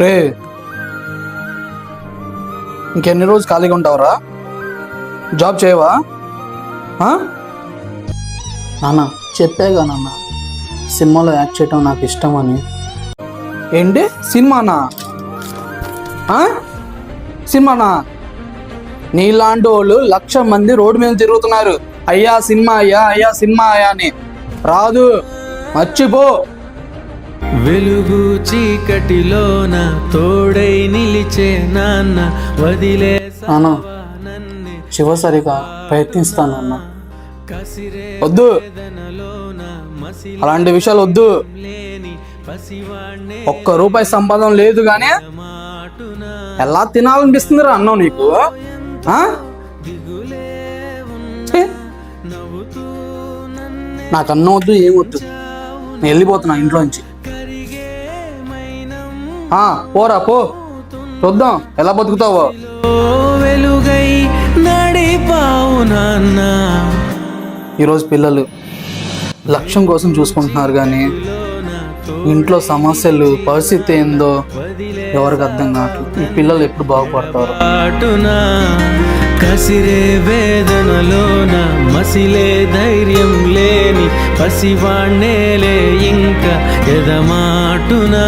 రే, ఇంకెన్ని రోజు ఖాళీగా ఉంటావురా? జాబ్ చేయవా? నాన్న చెప్పాగా నాన్న, సినిమాలో యాక్ట్ చేయటం నాకు ఇష్టం అని. ఏంటి సినిమానా? సినిమానా? నీలాంటి వాళ్ళు 1,00,000 మంది రోడ్డు మీద తిరుగుతున్నారు, అయ్యా సినిమా అయ్యా, అయ్యా సినిమా అయ్యా అని. రాదు, మర్చిపో. వెలుగు చీకటిలోన తోడై నిలిచే నాన్న వదిలే నాన్న చివరిసారిగా ప్రయత్నిస్తానన్న. వద్దు, అలాంటి విషయాలు వద్దు. ₹1 సంపాదన లేదు కానీ ఎలా తినాలనిపిస్తుందిరా అన్నం నీకు? నాకు అన్నం వద్దు, ఏమొద్దు. నేను వెళ్ళిపోతున్నా ఇంట్లోంచి. పోరా పో, చూద్దాం ఎలా బతుకుతావో. వెలుగై నడిపావు నాన్న. ఈరోజు పిల్లలు లక్ష్యం కోసం చూసుకుంటున్నారు కానీ ఇంట్లో సమస్యలు, పరిస్థితి ఏందో ఎవరికి అర్థం కావట్లేదు. ఈ పిల్లలు ఎప్పుడు బాగుపడతారు? కసిరే వేదనలోన మసిలే ధైర్యం లేని పసివాణ్ణేలే ఇంకా ఎదమాటునా.